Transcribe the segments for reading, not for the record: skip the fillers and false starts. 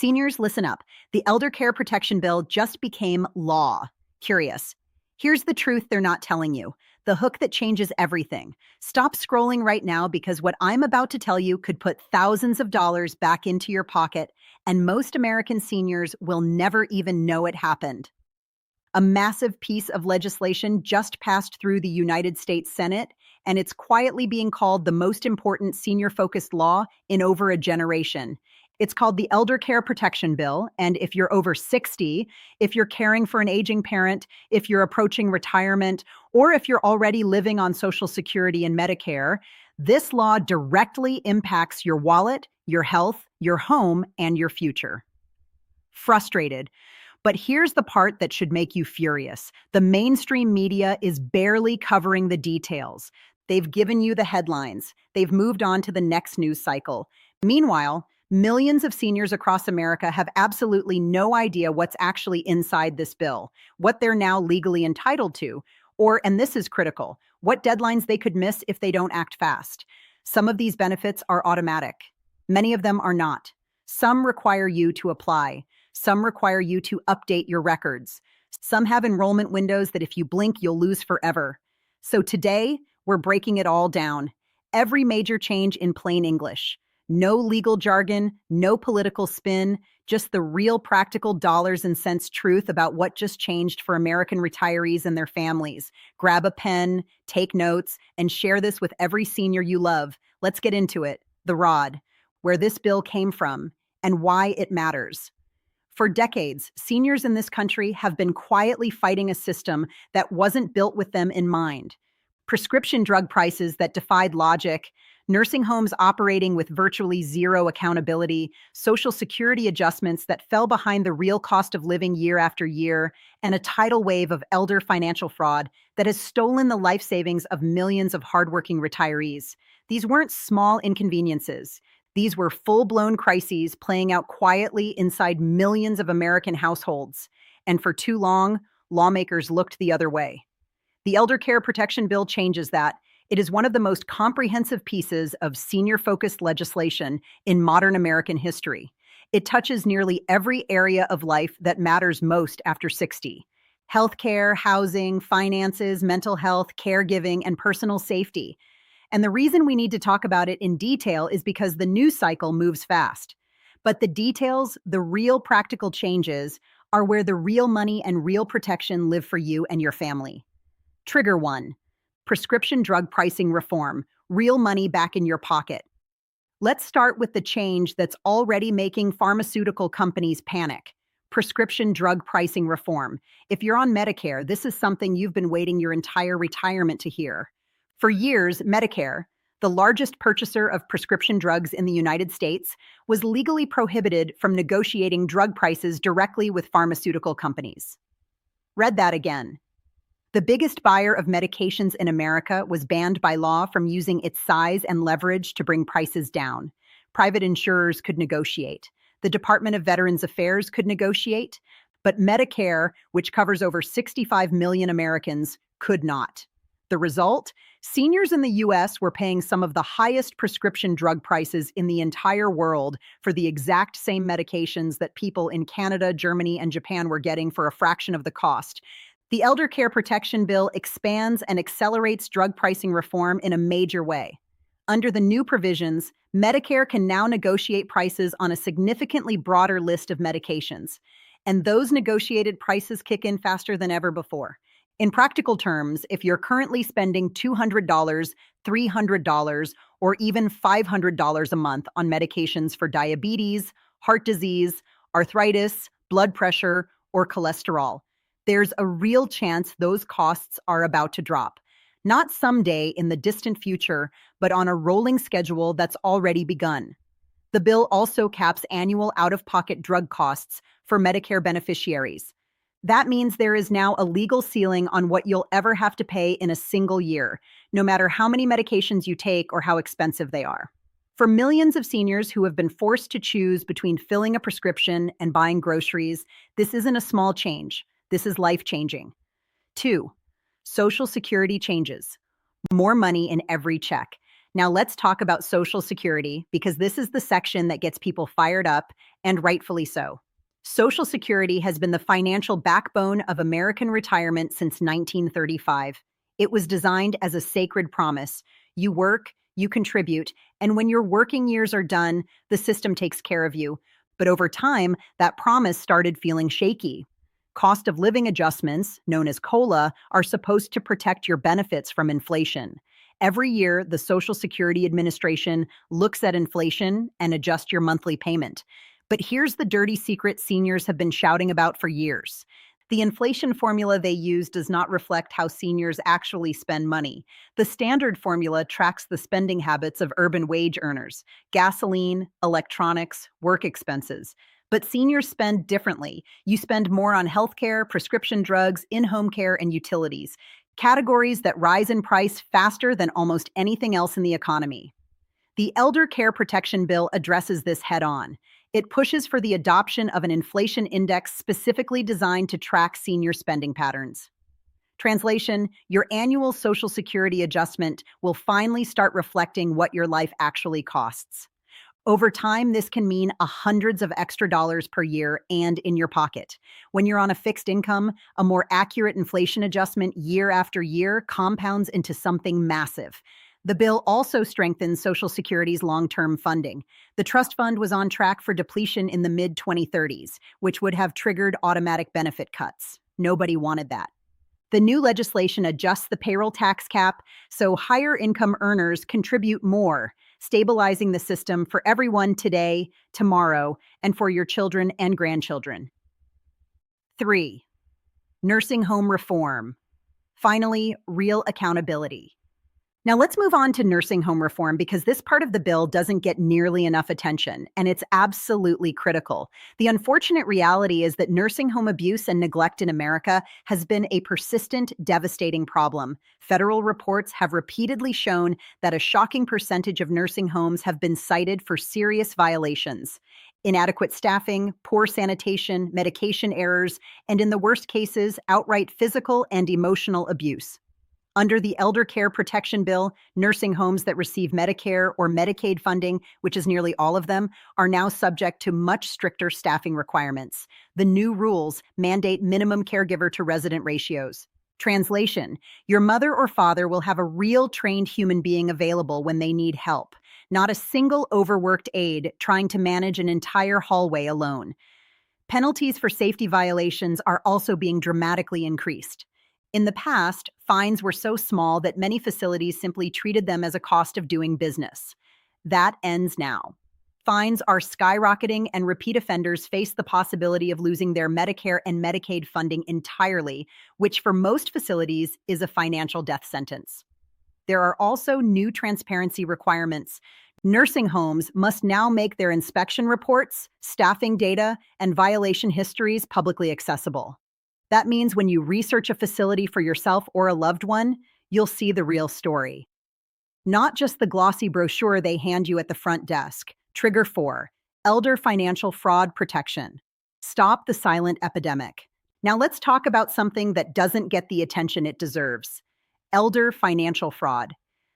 Seniors, listen up. The Elder Care Protection Bill just became law. Curious. Here's the truth they're not telling you. The hook that changes everything. Stop scrolling right now because what I'm about to tell you could put thousands of dollars back into your pocket, and most American seniors will never even know it happened. A massive piece of legislation just passed through the United States Senate, and it's quietly being called the most important senior-focused law in over a generation. It's called the Elder Care Protection Bill, and if you're over 60, if you're caring for an aging parent, if you're approaching retirement, or if you're already living on Social Security and Medicare, this law directly impacts your wallet, your health, your home, and your future. Frustrated. But here's the part that should make you furious. The mainstream media is barely covering the details. They've given you the headlines. They've moved on to the next news cycle. Meanwhile, millions of seniors across America have absolutely no idea what's actually inside this bill, what they're now legally entitled to, or, and this is critical, what deadlines they could miss if they don't act fast. Some of these benefits are automatic. Many of them are not. Some require you to apply. Some require you to update your records. Some have enrollment windows that if you blink, you'll lose forever. So today, we're breaking it all down. Every major change in plain English. No legal jargon, no political spin, just the real practical dollars and cents truth about what just changed for American retirees and their families. Grab a pen, take notes, and share this with every senior you love. Let's get into it. The Rod, where this bill came from, and why it matters. For decades, seniors in this country have been quietly fighting a system that wasn't built with them in mind. Prescription drug prices that defied logic, nursing homes operating with virtually zero accountability, Social Security adjustments that fell behind the real cost of living year after year, and a tidal wave of elder financial fraud that has stolen the life savings of millions of hardworking retirees. These weren't small inconveniences. These were full-blown crises playing out quietly inside millions of American households. And for too long, lawmakers looked the other way. The Elder Care Protection Bill changes that. It is one of the most comprehensive pieces of senior-focused legislation in modern American history. It touches nearly every area of life that matters most after 60. Healthcare, housing, finances, mental health, caregiving, and personal safety. And the reason we need to talk about it in detail is because the news cycle moves fast. But the details, the real practical changes, are where the real money and real protection live for you and your family. Trigger 1. Prescription drug pricing reform. Real money back in your pocket. Let's start with the change that's already making pharmaceutical companies panic. Prescription drug pricing reform. If you're on Medicare, this is something you've been waiting your entire retirement to hear. For years, Medicare, the largest purchaser of prescription drugs in the United States, was legally prohibited from negotiating drug prices directly with pharmaceutical companies. Read that again. The biggest buyer of medications in America was banned by law from using its size and leverage to bring prices down. Private insurers could negotiate. The Department of Veterans Affairs could negotiate. But Medicare, which covers over 65 million Americans, could not. The result? Seniors in the U.S. were paying some of the highest prescription drug prices in the entire world for the exact same medications that people in Canada, Germany, and Japan were getting for a fraction of the cost. The Elder Care Protection Bill expands and accelerates drug pricing reform in a major way. Under the new provisions, Medicare can now negotiate prices on a significantly broader list of medications, and those negotiated prices kick in faster than ever before. In practical terms, if you're currently spending $200, $300, or even $500 a month on medications for diabetes, heart disease, arthritis, blood pressure, or cholesterol, there's a real chance those costs are about to drop. Not someday in the distant future, but on a rolling schedule that's already begun. The bill also caps annual out-of-pocket drug costs for Medicare beneficiaries. That means there is now a legal ceiling on what you'll ever have to pay in a single year, no matter how many medications you take or how expensive they are. For millions of seniors who have been forced to choose between filling a prescription and buying groceries, this isn't a small change. This is life-changing. 2. Social Security changes. More money in every check. Now let's talk about Social Security because this is the section that gets people fired up, and rightfully so. Social Security has been the financial backbone of American retirement since 1935. It was designed as a sacred promise. You work, you contribute, and when your working years are done, the system takes care of you. But over time, that promise started feeling shaky. Cost of living adjustments, known as COLA, are supposed to protect your benefits from inflation. Every year, the Social Security Administration looks at inflation and adjusts your monthly payment. But here's the dirty secret seniors have been shouting about for years. The inflation formula they use does not reflect how seniors actually spend money. The standard formula tracks the spending habits of urban wage earners: gasoline, electronics, work expenses. But seniors spend differently. You spend more on healthcare, prescription drugs, in-home care, and utilities, categories that rise in price faster than almost anything else in the economy. The Elder Care Protection Bill addresses this head-on. It pushes for the adoption of an inflation index specifically designed to track senior spending patterns. Translation: your annual Social Security adjustment will finally start reflecting what your life actually costs. Over time, this can mean hundreds of extra dollars per year and in your pocket. When you're on a fixed income, a more accurate inflation adjustment year after year compounds into something massive. The bill also strengthens Social Security's long-term funding. The trust fund was on track for depletion in the mid-2030s, which would have triggered automatic benefit cuts. Nobody wanted that. The new legislation adjusts the payroll tax cap so higher income earners contribute more, stabilizing the system for everyone today, tomorrow, and for your children and grandchildren. 3. Nursing home reform. Finally, real accountability. Now let's move on to nursing home reform because this part of the bill doesn't get nearly enough attention, and it's absolutely critical. The unfortunate reality is that nursing home abuse and neglect in America has been a persistent, devastating problem. Federal reports have repeatedly shown that a shocking percentage of nursing homes have been cited for serious violations. Inadequate staffing, poor sanitation, medication errors, and in the worst cases, outright physical and emotional abuse. Under the Elder Care Protection Bill, nursing homes that receive Medicare or Medicaid funding, which is nearly all of them, are now subject to much stricter staffing requirements. The new rules mandate minimum caregiver to resident ratios. Translation: your mother or father will have a real trained human being available when they need help, not a single overworked aide trying to manage an entire hallway alone. Penalties for safety violations are also being dramatically increased. In the past, fines were so small that many facilities simply treated them as a cost of doing business. That ends now. Fines are skyrocketing, and repeat offenders face the possibility of losing their Medicare and Medicaid funding entirely, which for most facilities is a financial death sentence. There are also new transparency requirements. Nursing homes must now make their inspection reports, staffing data, and violation histories publicly accessible. That means when you research a facility for yourself or a loved one, you'll see the real story. Not just the glossy brochure they hand you at the front desk. Trigger 4. Elder Financial Fraud Protection. Stop the silent epidemic. Now let's talk about something that doesn't get the attention it deserves. Elder financial fraud.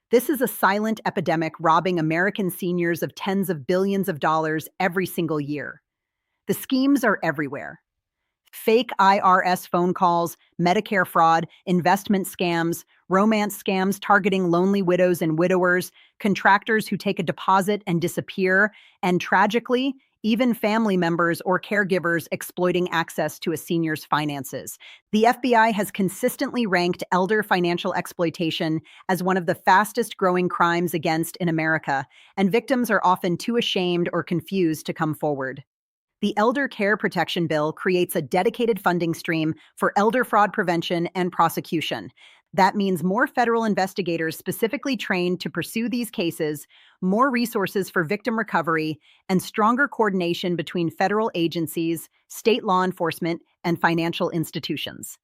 This is a silent epidemic robbing American seniors of tens of billions of dollars every single year. The schemes are everywhere. Fake IRS phone calls, Medicare fraud, investment scams, romance scams targeting lonely widows and widowers, contractors who take a deposit and disappear, and tragically, even family members or caregivers exploiting access to a senior's finances. The FBI has consistently ranked elder financial exploitation as one of the fastest growing crimes against in America, and victims are often too ashamed or confused to come forward. The Elder Care Protection Bill creates a dedicated funding stream for elder fraud prevention and prosecution. That means more federal investigators specifically trained to pursue these cases, more resources for victim recovery, and stronger coordination between federal agencies, state law enforcement, and financial institutions.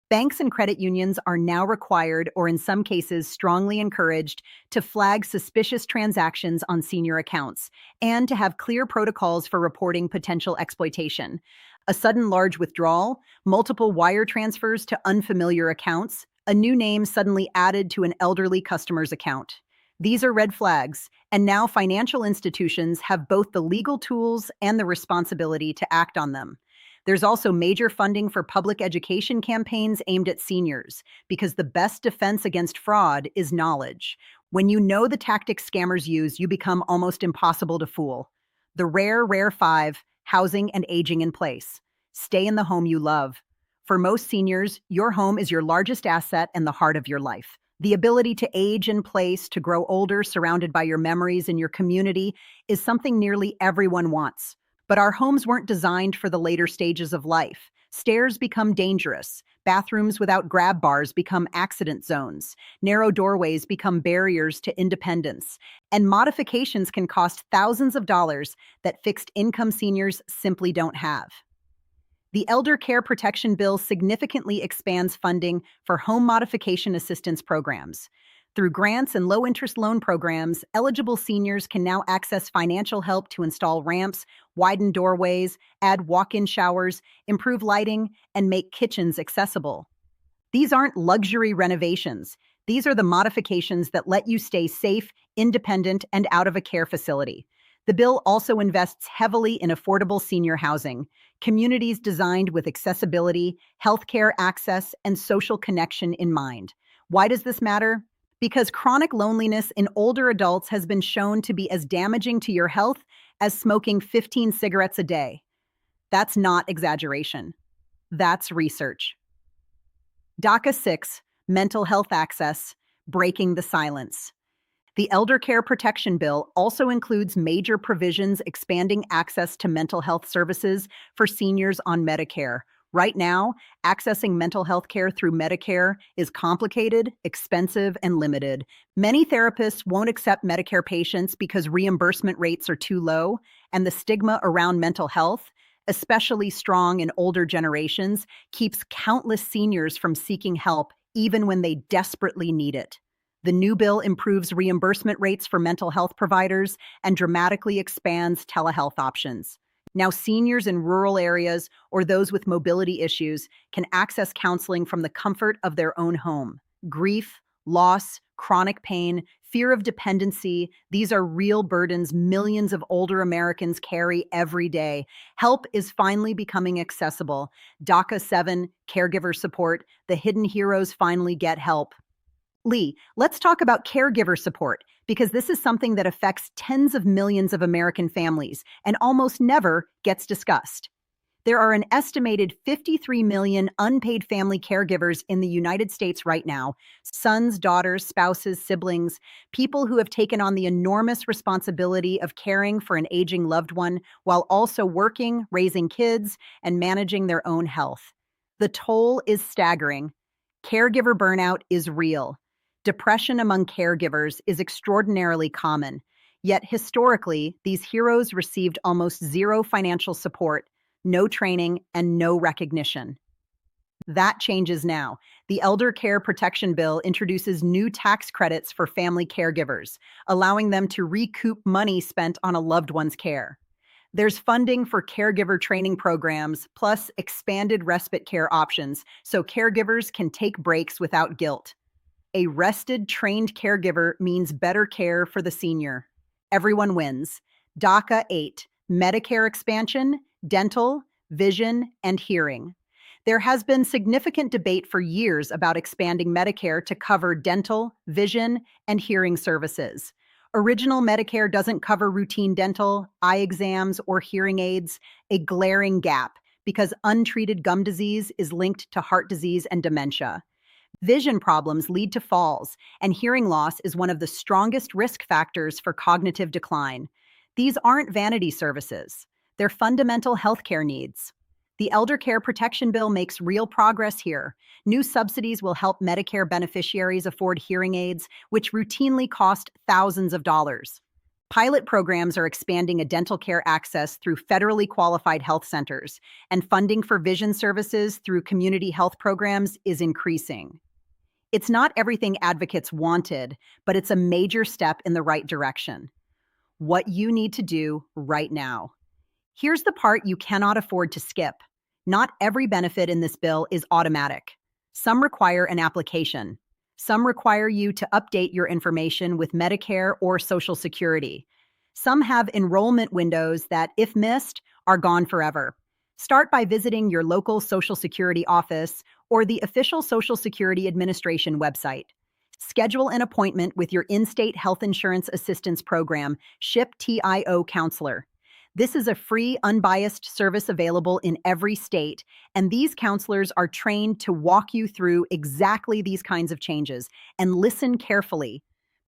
Banks and credit unions are now required, or in some cases strongly encouraged, to flag suspicious transactions on senior accounts and to have clear protocols for reporting potential exploitation. A sudden large withdrawal, multiple wire transfers to unfamiliar accounts, a new name suddenly added to an elderly customer's account. These are red flags, and now financial institutions have both the legal tools and the responsibility to act on them. There's also major funding for public education campaigns aimed at seniors, because the best defense against fraud is knowledge. When you know the tactics scammers use, you become almost impossible to fool. The rare five: housing and aging in place. Stay in the home you love. For most seniors, your home is your largest asset and the heart of your life. The ability to age in place, to grow older surrounded by your memories and your community, is something nearly everyone wants. But our homes weren't designed for the later stages of life. Stairs become dangerous. Bathrooms without grab bars become accident zones. Narrow doorways become barriers to independence. And modifications can cost thousands of dollars that fixed income seniors simply don't have. The Elder Care Protection Bill significantly expands funding for home modification assistance programs. Through grants and low-interest loan programs, eligible seniors can now access financial help to install ramps, widen doorways, add walk-in showers, improve lighting, and make kitchens accessible. These aren't luxury renovations. These are the modifications that let you stay safe, independent, and out of a care facility. The bill also invests heavily in affordable senior housing, communities designed with accessibility, healthcare access, and social connection in mind. Why does this matter? Because chronic loneliness in older adults has been shown to be as damaging to your health as smoking 15 cigarettes a day. That's not exaggeration. That's research. DACA 6, Mental Health Access, Breaking the Silence. The Elder Care Protection Bill also includes major provisions expanding access to mental health services for seniors on Medicare. Right now, accessing mental health care through Medicare is complicated, expensive, and limited. Many therapists won't accept Medicare patients because reimbursement rates are too low, and the stigma around mental health, especially strong in older generations, keeps countless seniors from seeking help even when they desperately need it. The new bill improves reimbursement rates for mental health providers and dramatically expands telehealth options. Now, seniors in rural areas or those with mobility issues can access counseling from the comfort of their own home. Grief, loss, chronic pain, fear of dependency, these are real burdens millions of older Americans carry every day. Help is finally becoming accessible. DACA 7, caregiver support, the hidden heroes finally get help. Lee, let's talk about caregiver support, because this is something that affects tens of millions of American families and almost never gets discussed. There are an estimated 53 million unpaid family caregivers in the United States right now: sons, daughters, spouses, siblings, people who have taken on the enormous responsibility of caring for an aging loved one while also working, raising kids, and managing their own health. The toll is staggering. Caregiver burnout is real. Depression among caregivers is extraordinarily common, yet historically, these heroes received almost zero financial support, no training, and no recognition. That changes now. The Elder Care Protection Bill introduces new tax credits for family caregivers, allowing them to recoup money spent on a loved one's care. There's funding for caregiver training programs, plus expanded respite care options, so caregivers can take breaks without guilt. A rested, trained caregiver means better care for the senior. Everyone wins. DACA 8, Medicare expansion, dental, vision, and hearing. There has been significant debate for years about expanding Medicare to cover dental, vision, and hearing services. Original Medicare doesn't cover routine dental, eye exams, or hearing aids, a glaring gap because untreated gum disease is linked to heart disease and dementia. Vision problems lead to falls, and hearing loss is one of the strongest risk factors for cognitive decline. These aren't vanity services. They're fundamental healthcare needs. The Elder Care Protection Bill makes real progress here. New subsidies will help Medicare beneficiaries afford hearing aids, which routinely cost thousands of dollars. Pilot programs are expanding a dental care access through federally qualified health centers, and funding for vision services through community health programs is increasing. It's not everything advocates wanted, but it's a major step in the right direction. What you need to do right now. Here's the part you cannot afford to skip. Not every benefit in this bill is automatic. Some require an application. Some require you to update your information with Medicare or Social Security. Some have enrollment windows that, if missed, are gone forever. Start by visiting your local Social Security office or the official Social Security Administration website. Schedule an appointment with your in-state health insurance assistance program, SHIP TIO counselor. This is a free, unbiased service available in every state, and these counselors are trained to walk you through exactly these kinds of changes and listen carefully.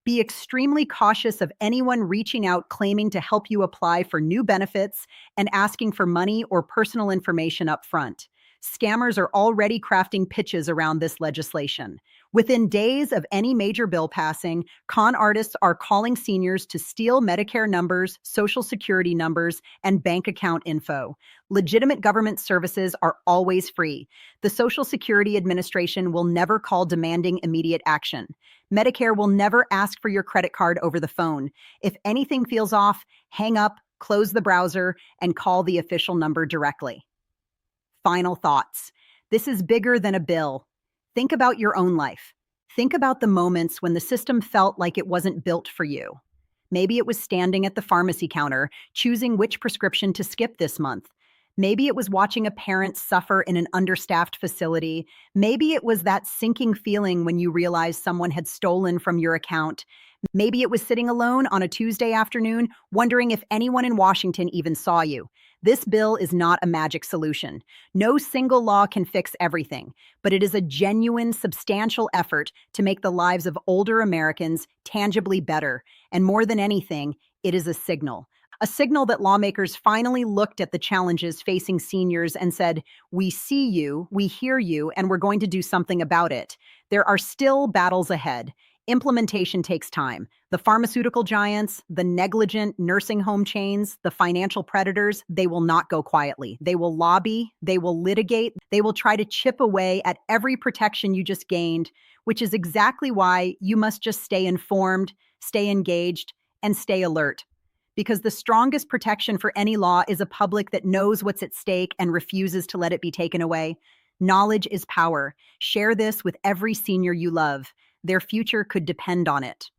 Be extremely cautious of anyone reaching out claiming to help you apply for new benefits and asking for money or personal information up front. Scammers are already crafting pitches around this legislation. Within days of any major bill passing, con artists are calling seniors to steal Medicare numbers, Social Security numbers, and bank account info. Legitimate government services are always free. The Social Security Administration will never call demanding immediate action. Medicare will never ask for your credit card over the phone. If anything feels off, hang up, close the browser, and call the official number directly. Final thoughts. This is bigger than a bill. Think about your own life. Think about the moments when the system felt like it wasn't built for you. Maybe it was standing at the pharmacy counter, choosing which prescription to skip this month. Maybe it was watching a parent suffer in an understaffed facility. Maybe it was that sinking feeling when you realized someone had stolen from your account. Maybe it was sitting alone on a Tuesday afternoon, wondering if anyone in Washington even saw you. This bill is not a magic solution. No single law can fix everything, but it is a genuine, substantial effort to make the lives of older Americans tangibly better. And more than anything, it is a signal. A signal that lawmakers finally looked at the challenges facing seniors and said, "We see you, we hear you, and we're going to do something about it." There are still battles ahead. Implementation takes time. The pharmaceutical giants, the negligent nursing home chains, the financial predators, they will not go quietly. They will lobby, they will litigate, they will try to chip away at every protection you just gained, which is exactly why you must just stay informed, stay engaged, and stay alert. Because the strongest protection for any law is a public that knows what's at stake and refuses to let it be taken away. Knowledge is power. Share this with every senior you love. Their future could depend on it.